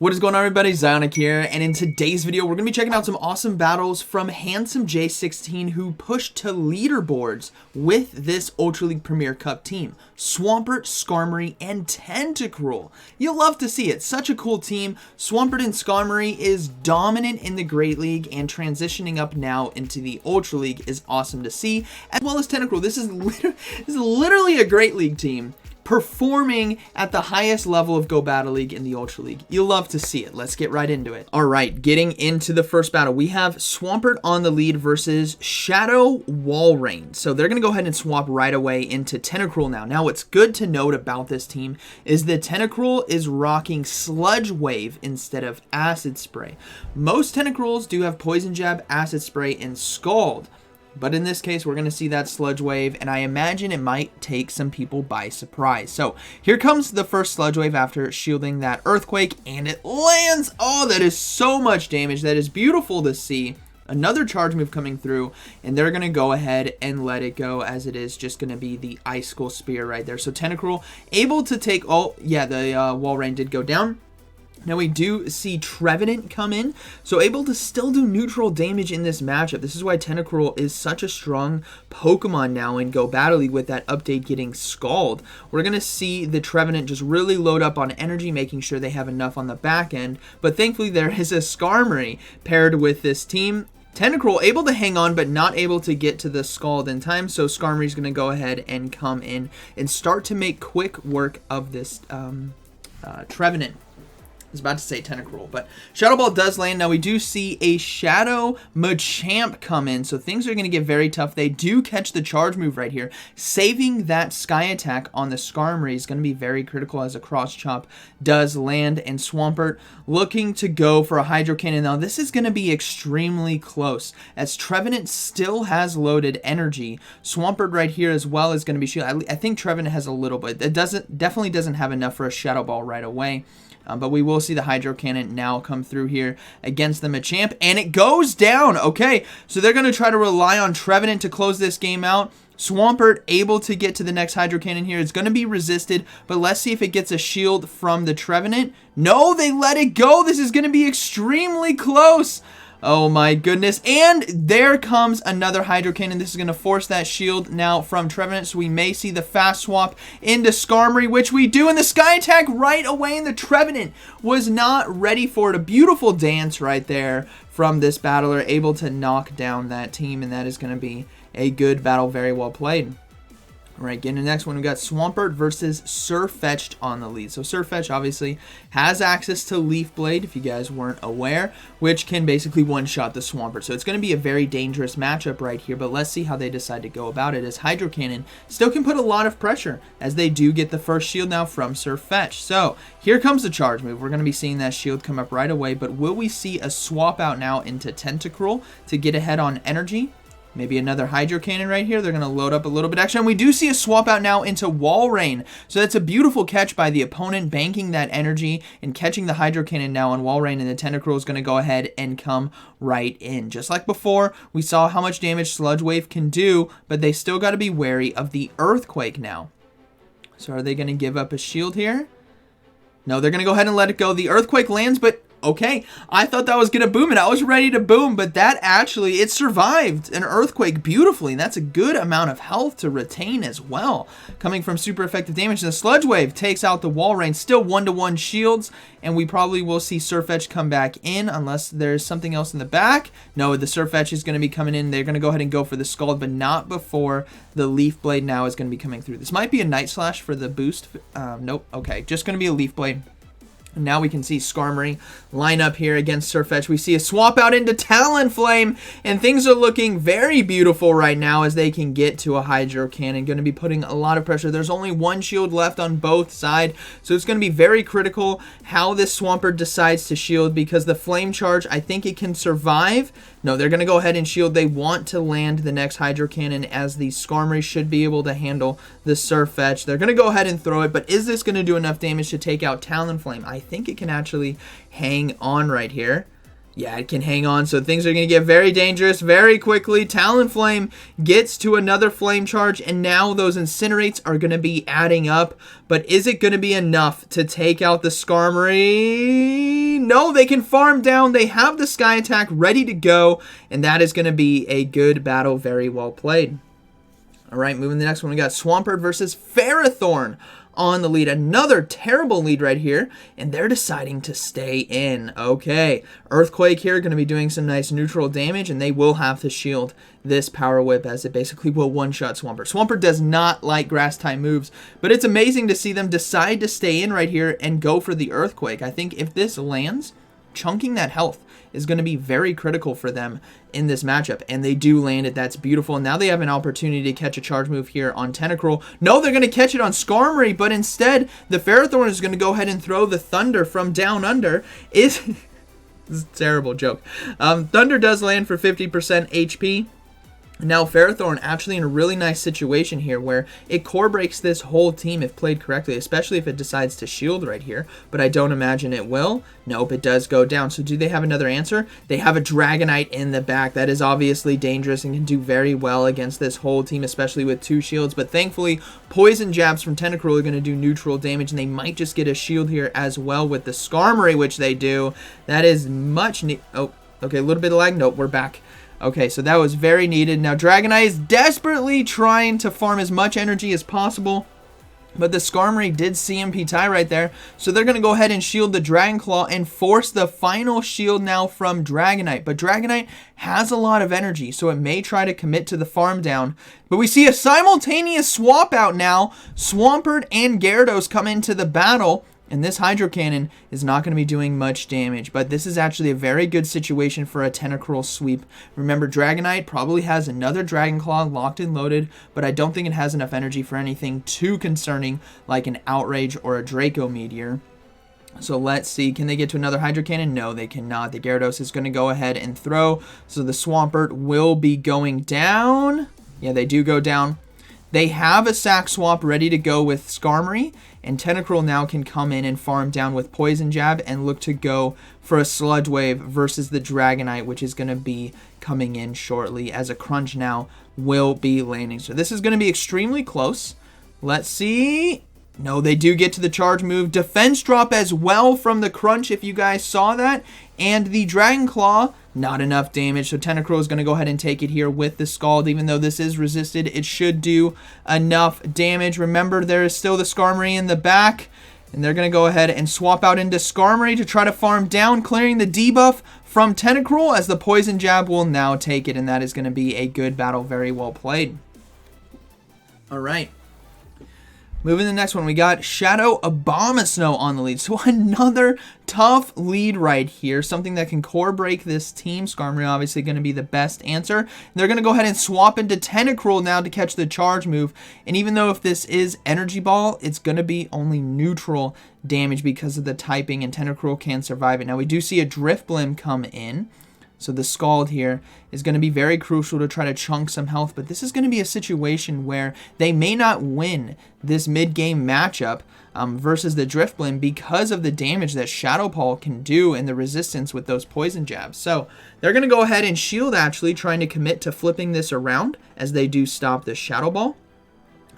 What is going on, everybody? ZyoniK here, and in today's video we're going to be checking out some awesome battles from Handsome J16, who pushed to leaderboards with this Ultra League Premier Cup team. Swampert, Skarmory, and Tentacruel. You'll love to see it. Such a cool team. Swampert and Skarmory is dominant in the Great League, and transitioning up now into the Ultra League is awesome to see, as well as Tentacruel. This is literally a Great League team performing at the highest level of Go Battle League in the Ultra League. You'll love to see it. Let's get right into it. All right, getting into the first battle, we have Swampert on the lead versus Shadow Walrein. So they're going to go ahead and swap right away into Tentacruel now. Now, what's good to note about this team is that Tentacruel is rocking Sludge Wave instead of Acid Spray. Most Tentacruels do have Poison Jab, Acid Spray, and Scald. But in this case, we're going to see that Sludge Wave, and I imagine it might take some people by surprise. So here comes the first Sludge Wave after shielding that Earthquake, and it lands. Oh, that is so much damage. That is beautiful to see. Another charge move coming through, and they're going to go ahead and let it go, as it is just going to be the Icicle Spear right there. So Tentacruel able to take, oh yeah, the Walrein did go down. Now we do see Trevenant come in, so able to still do neutral damage in this matchup. This is why Tentacruel is such a strong Pokemon now in Go Battle League with that update getting Scald. We're going to see the Trevenant just really load up on energy, making sure they have enough on the back end. But thankfully there is a Skarmory paired with this team. Tentacruel able to hang on, but not able to get to the Scald in time, so Skarmory's going to go ahead and come in and start to make quick work of this Trevenant. I was about to say Tentacruel, but Shadow Ball does land. Now we do see a Shadow Machamp come in, so things are going to get very tough. They do catch the charge move right here. Saving that Sky Attack on the Skarmory is going to be very critical, as a Cross Chop does land, and Swampert looking to go for a Hydro Cannon. Now this is going to be extremely close, as Trevenant still has loaded energy. Swampert right here as well is going to be shielded. I think Trevenant has a little bit. It definitely doesn't have enough for a Shadow Ball right away. But we will see the Hydro Cannon now come through here against the Machamp, and it goes down. Okay, so they're going to try to rely on Trevenant to close this game out. Swampert able to get to the next Hydro Cannon here. It's going to be resisted, but let's see if it gets a shield from the Trevenant. No, they let it go. This is going to be extremely close. Oh my goodness, and there comes another Hydro Cannon. This is going to force that shield now from Trevenant, so we may see the fast swap into Skarmory, which we do, and the Sky Attack right away, and the Trevenant was not ready for it. A beautiful dance right there from this battler, able to knock down that team, and that is going to be a good battle, very well played. All right, getting to the next one, we got Swampert versus Sirfetch'd on the lead. So Sirfetch'd obviously has access to Leaf Blade, if you guys weren't aware, which can basically one-shot the Swampert. So it's going to be a very dangerous matchup right here, but let's see how they decide to go about it, as Hydro Cannon still can put a lot of pressure, as they do get the first shield now from Sirfetch'd. So here comes the charge move. We're going to be seeing that shield come up right away, but will we see a swap out now into Tentacruel to get ahead on energy? Maybe another Hydro Cannon right here. They're going to load up a little bit extra. And we do see a swap out now into Walrein. So that's a beautiful catch by the opponent, banking that energy and catching the Hydro Cannon now on Walrein. And the Tentacruel is going to go ahead and come right in. Just like before, we saw how much damage Sludge Wave can do, but they still got to be wary of the Earthquake now. So are they going to give up a shield here? No, they're going to go ahead and let it go. The Earthquake lands, but okay, I thought that was going to boom, and I was ready to boom, but that actually, it survived an Earthquake beautifully, and that's a good amount of health to retain as well, coming from super effective damage. The Sludge Wave takes out the Walrein, still 1-to-1 shields, and we probably will see Sirfetch'd come back in, unless there's something else in the back. No, the Sirfetch'd is going to be coming in. They're going to go ahead and go for the Scald, but not before the Leaf Blade now is going to be coming through. This might be a Night Slash for the boost. Nope, okay, just going to be a Leaf Blade. And now we can see Skarmory line up here against Sirfetch'd. We see a swap out into Talonflame, and things are looking very beautiful right now, as they can get to a Hydro Cannon. Going to be putting a lot of pressure. There's only one shield left on both sides, so it's going to be very critical how this Swampert decides to shield, because the Flame Charge, I think it can survive. No, they're going to go ahead and shield. They want to land the next Hydro Cannon, as the Skarmory should be able to handle the Sirfetch'd. They're going to go ahead and throw it, but is this going to do enough damage to take out Talonflame? I think it can actually hang on right here. Yeah, it can hang on, so things are going to get very dangerous very quickly. Talonflame gets to another Flame Charge, and now those Incinerates are going to be adding up. But is it going to be enough to take out the Skarmory? No, they can farm down. They have the Sky Attack ready to go, and that is going to be a good battle. Very well played. All right, moving to the next one, we got Swampert versus Ferrothorn on the lead. Another terrible lead right here, and they're deciding to stay in. Okay, Earthquake here going to be doing some nice neutral damage, and they will have to shield this Power Whip as it basically will one-shot Swampert. Swampert does not like Grass-type moves, but it's amazing to see them decide to stay in right here and go for the Earthquake. I think if this lands, chunking that health is going to be very critical for them in this matchup, and they do land it. That's beautiful. And now they have an opportunity to catch a charge move here on Tentacruel. No, they're going to catch it on Skarmory, but instead the Ferrothorn is going to go ahead and throw the Thunder from down under. This is a terrible joke. Thunder does land for 50% HP. Now, Ferrothorn actually in a really nice situation here where it core breaks this whole team if played correctly, especially if it decides to shield right here, but I don't imagine it will. Nope, it does go down. So do they have another answer? They have a Dragonite in the back. That is obviously dangerous and can do very well against this whole team, especially with 2 shields, but thankfully, Poison Jabs from Tentacruel are going to do neutral damage, and they might just get a shield here as well with the Skarmory, which they do. That is much oh, okay, a little bit of lag. Nope, we're back. Okay, so that was very needed. Now, Dragonite is desperately trying to farm as much energy as possible, but the Skarmory did CMP tie right there, so they're going to go ahead and shield the Dragon Claw and force the final shield now from Dragonite. But Dragonite has a lot of energy, so it may try to commit to the farm down. But we see a simultaneous swap out now. Swampert and Gyarados come into the battle, and this Hydro Cannon is not going to be doing much damage, but this is actually a very good situation for a Tentacruel sweep. Remember, Dragonite probably has another Dragon Claw locked and loaded, but I don't think it has enough energy for anything too concerning like an Outrage or a Draco Meteor. So let's see, can they get to another Hydro Cannon? No, they cannot. The Gyarados is going to go ahead and throw, so the Swampert will be going down. Yeah, they do go down. They have a Sack Swap ready to go with Skarmory, and Tentacruel now can come in and farm down with Poison Jab and look to go for a Sludge Wave versus the Dragonite, which is going to be coming in shortly as a Crunch now will be landing. So this is going to be extremely close. Let's see. No, they do get to the charge move. Defense drop as well from the Crunch, if you guys saw that. And the Dragon Claw, not enough damage. So Tentacruel is going to go ahead and take it here with the Scald. Even though this is resisted, it should do enough damage. Remember, there is still the Skarmory in the back. And they're going to go ahead and swap out into Skarmory to try to farm down, clearing the debuff from Tentacruel, as the Poison Jab will now take it. And that is going to be a good battle. Very well played. All right. Moving to the next one, we got Shadow Abomasnow on the lead. So another tough lead right here. Something that can core break this team. Skarmory obviously going to be the best answer. They're going to go ahead and swap into Tentacruel now to catch the charge move. And even though if this is Energy Ball, it's going to be only neutral damage because of the typing, and Tentacruel can survive it. Now we do see a Drifblim come in. So the Scald here is going to be very crucial to try to chunk some health, but this is going to be a situation where they may not win this mid-game matchup versus the Drifblim because of the damage that Shadow Ball can do and the resistance with those Poison Jabs. So they're going to go ahead and shield, actually, trying to commit to flipping this around as they do stop the Shadow Ball.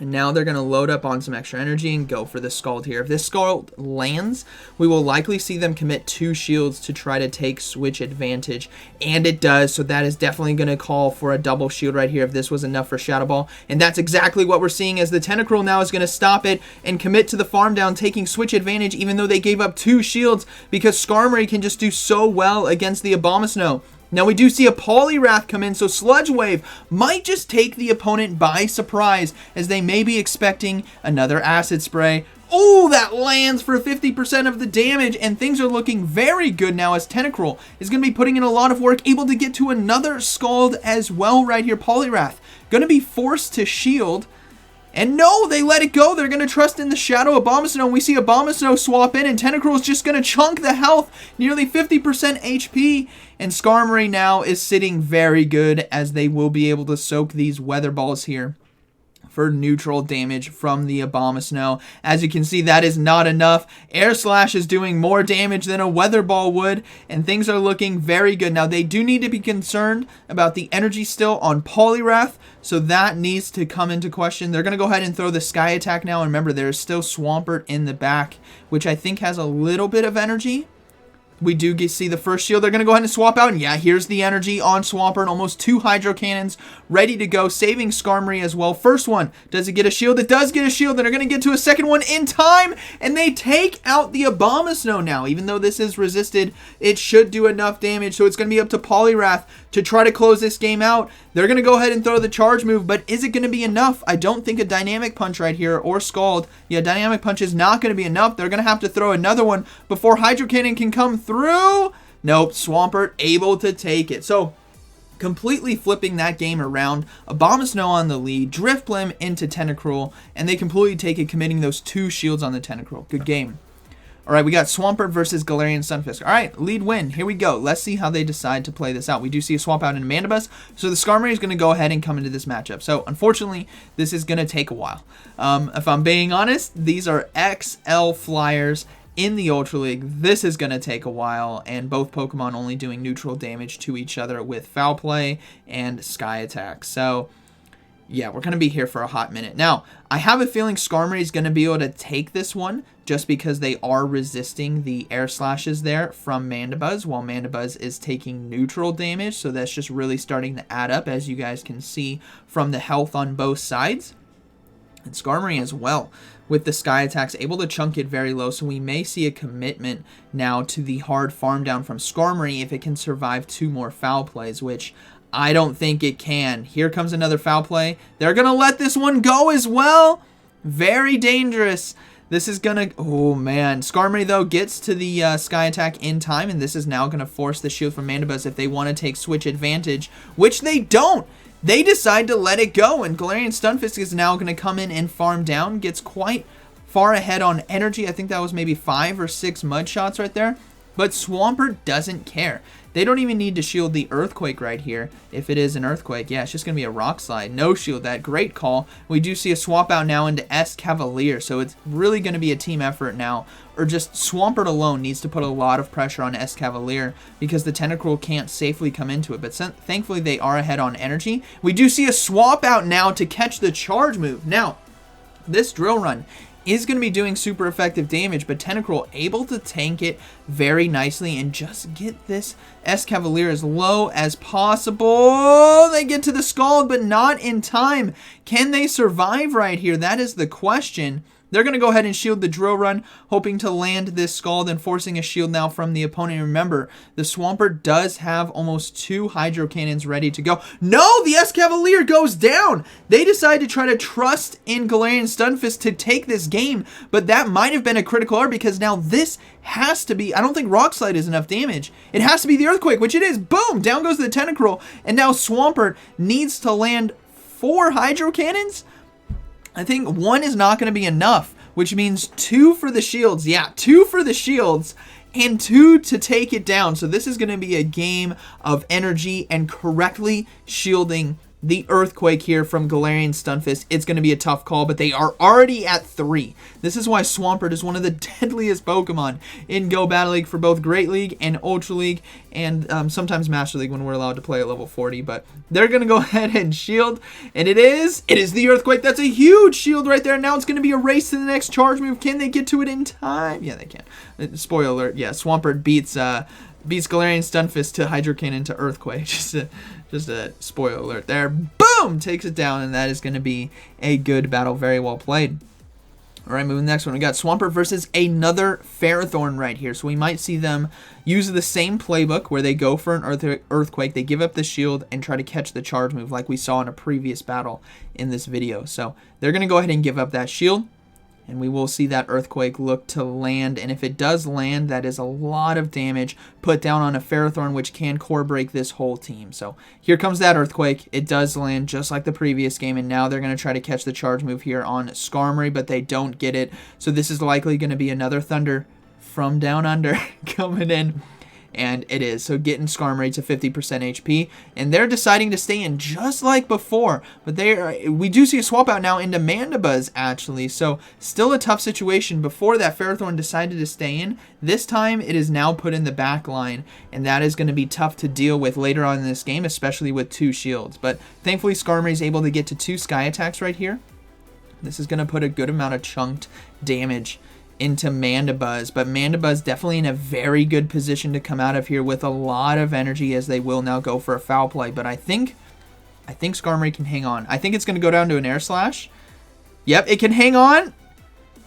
And now they're going to load up on some extra energy and go for the Scald here. If this Scald lands, we will likely see them commit 2 shields to try to take switch advantage. And it does, so that is definitely going to call for a double shield right here if this was enough for Shadow Ball. And that's exactly what we're seeing, as the Tentacruel now is going to stop it and commit to the farm down, taking switch advantage even though they gave up 2 shields, because Skarmory can just do so well against the Abomasnow. Now we do see a Poliwrath come in, so Sludge Wave might just take the opponent by surprise, as they may be expecting another Acid Spray. Oh, that lands for 50% of the damage, and things are looking very good now, as Tentacruel is going to be putting in a lot of work, able to get to another Scald as well right here. Poliwrath going to be forced to shield. And no, they let it go. They're going to trust in the Shadow Abomasnow. We see Abomasnow swap in, and Tentacruel is just going to chunk the health, nearly 50% HP. And Skarmory now is sitting very good, as they will be able to soak these Weather Balls here for neutral damage from the Abomasnow. As you can see, that is not enough. Air Slash is doing more damage than a Weather Ball would, and things are looking very good. Now, they do need to be concerned about the energy still on Poliwrath, so that needs to come into question. They're going to go ahead and throw the Sky Attack now, and remember, there's still Swampert in the back, which I think has a little bit of energy. We do see the first shield. They're going to go ahead and swap out. And yeah, here's the energy on Swampert. Almost 2 Hydro Cannons ready to go. Saving Skarmory as well. First one. Does it get a shield? It does get a shield. And they're going to get to a second one in time. And they take out the Abomasnow now. Even though this is resisted, it should do enough damage. So it's going to be up to Poliwrath to try to close this game out. They're going to go ahead and throw the charge move. But is it going to be enough? I don't think a Dynamic Punch right here or Scald. Yeah, Dynamic Punch is not going to be enough. They're going to have to throw another one before Hydro Cannon can come through. Nope, Swampert able to take it. So completely flipping that game around. Abomasnow on the lead, Drifblim into Tentacruel, and they completely take it, committing those 2 shields on the Tentacruel. Good game. All right, we got Swampert versus Galarian Stunfisk. All right, lead win. Here we go. Let's see how they decide to play this out. We do see a swap out in Mandibuzz, so the Skarmory is going to go ahead and come into this matchup. So, unfortunately, this is going to take a while. If I'm being honest, these are XL flyers in the Ultra League. This is going to take a while, and both Pokemon only doing neutral damage to each other with Foul Play and Sky Attack. So, yeah, we're going to be here for a hot minute. Now, I have a feeling Skarmory is going to be able to take this one just because they are resisting the Air Slashes there from Mandibuzz, while Mandibuzz is taking neutral damage. So that's just really starting to add up, as you guys can see from the health on both sides. And Skarmory as well, with the Sky Attacks, able to chunk it very low. So we may see a commitment now to the hard farm down from Skarmory if it can survive 2 more Foul Plays, which I don't think it can. Here comes another Foul Play. They're going to let this one go as well. Very dangerous. This is going to... Oh, man. Skarmory, though, gets to the Sky Attack in time, and this is now going to force the shield from Mandibuzz if they want to take switch advantage, which they don't. They decide to let it go, and Galarian Stunfisk is now going to come in and farm down. Gets quite far ahead on energy. I think that was maybe 5 or 6 mud shots right there. But Swampert doesn't care. They don't even need to shield the Earthquake right here. If it is an Earthquake, yeah, it's just going to be a Rock Slide. No shield that. Great call. We do see a swap out now into Escavalier, so it's really going to be a team effort now. Or just Swampert alone needs to put a lot of pressure on Escavalier because the Tentacruel can't safely come into it. But thankfully, they are ahead on energy. We do see a swap out now to catch the charge move. Now, this Drill Run is going to be doing super effective damage, but Tentacruel able to tank it very nicely and just get this Escavalier as low as possible. They get to the Scald, but not in time. Can they survive right here? That is the question. They're going to go ahead and shield the Drill Run, hoping to land this Scald and forcing a shield now from the opponent. Remember, the Swampert does have almost 2 Hydro Cannons ready to go. No, the Escavalier goes down. They decide to try to trust in Galarian Stunfisk to take this game, but that might have been a critical error because now this has to be... I don't think Rock Slide is enough damage. It has to be the Earthquake, which it is. Boom! Down goes the Tentacruel, and now Swampert needs to land 4 Hydro Cannons? I think 1 is not going to be enough, which means 2 for the shields. Yeah, 2 for the shields and 2 to take it down. So this is going to be a game of energy and correctly shielding the Earthquake here from Galarian Stunfisk. It's going to be a tough call, but they are already at 3. This is why Swampert is one of the deadliest Pokemon in Go Battle League for both Great League and Ultra League, and sometimes Master League when we're allowed to play at level 40. But they're going to go ahead and shield, and it is the Earthquake. That's a huge shield right there. Now it's going to be a race to the next charge move. Can they get to it in time? Yeah, they can. Spoiler alert. Yeah, Swampert beats Galarian Stunfisk to Hydro Cannon to Earthquake. Just a spoiler alert there. Boom! Takes it down, and that is going to be a good battle. Very well played. All right, moving to the next one. We got Swampert versus another Ferrothorn right here. So we might see them use the same playbook where they go for an Earthquake. They give up the shield and try to catch the charge move like we saw in a previous battle in this video. So they're going to go ahead and give up that shield. And we will see that Earthquake look to land. And if it does land, that is a lot of damage put down on a Ferrothorn, which can core break this whole team. So here comes that Earthquake. It does land just like the previous game. And now they're going to try to catch the charge move here on Skarmory, but they don't get it. So this is likely going to be another Thunder from down under coming in. And it is. So getting Skarmory to 50% HP. And they're deciding to stay in just like before. But we do see a swap out now into Mandibuzz, actually. So still a tough situation. Before that, Ferrothorn decided to stay in. This time, it is now put in the back line. And that is going to be tough to deal with later on in this game, especially with 2 shields. But thankfully, Skarmory is able to get to 2 Sky Attacks right here. This is going to put a good amount of chunked damage into Mandibuzz, but Mandibuzz definitely in a very good position to come out of here with a lot of energy, as they will now go for a foul play. But I think Skarmory can hang on. I think it's going to go down to an Air Slash. Yep, it can hang on.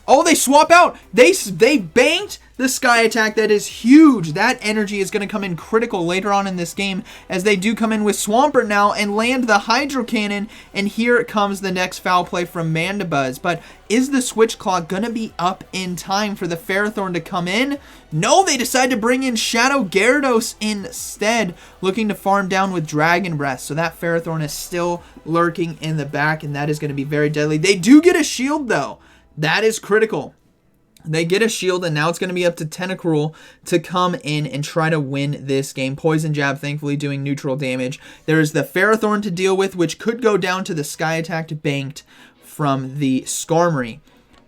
Oh, they swap out. They banked the Sky Attack. That is huge. That energy is going to come in critical later on in this game, as they do come in with Swampert now and land the Hydro Cannon. And here comes the next foul play from Mandibuzz. But is the Switch Clock going to be up in time for the Ferrothorn to come in? No, they decide to bring in Shadow Gyarados instead, looking to farm down with Dragon Breath. So that Ferrothorn is still lurking in the back, and that is going to be very deadly. They do get a shield, though. That is critical. They get a shield, and now it's going to be up to Tentacruel to come in and try to win this game. Poison Jab, thankfully, doing neutral damage. There is the Ferrothorn to deal with, which could go down to the Sky Attack banked from the Skarmory.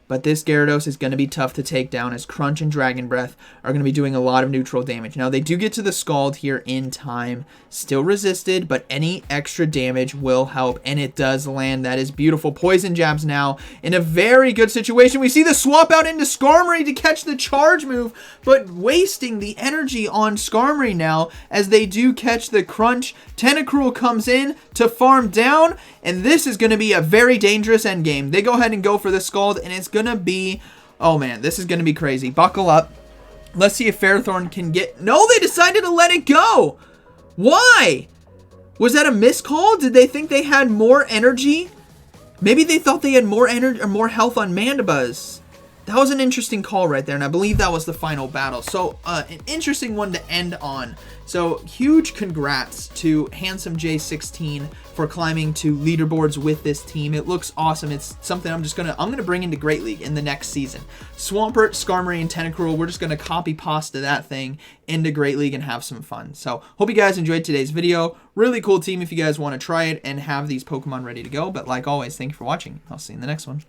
But this Gyarados is going to be tough to take down, as Crunch and Dragon Breath are going to be doing a lot of neutral damage. Now, they do get to the Scald here in time. Still resisted, but any extra damage will help, and it does land. That is beautiful. Poison Jabs now in a very good situation. We see the swap out into Skarmory to catch the charge move, but wasting the energy on Skarmory now, as they do catch the Crunch. Tentacruel comes in to farm down, and this is going to be a very dangerous endgame. They go ahead and go for the Scald, and it's going to be, oh man, this is going to be crazy. Buckle up. Let's see if Ferrothorn can get, no, they decided to let it go. Why? Was that a miscall? Did they think they had more energy? Maybe they thought they had more energy or more health on Mandibuzz. That was an interesting call right there, and I believe that was the final battle. So, an interesting one to end on. So, huge congrats to Handsome J16 for climbing to leaderboards with this team. It looks awesome. It's something I'm gonna bring into Great League in the next season. Swampert, Skarmory, and Tentacruel, we're just gonna copy pasta that thing into Great League and have some fun. So, hope you guys enjoyed today's video. Really cool team if you guys want to try it and have these Pokemon ready to go. But like always, thank you for watching. I'll see you in the next one.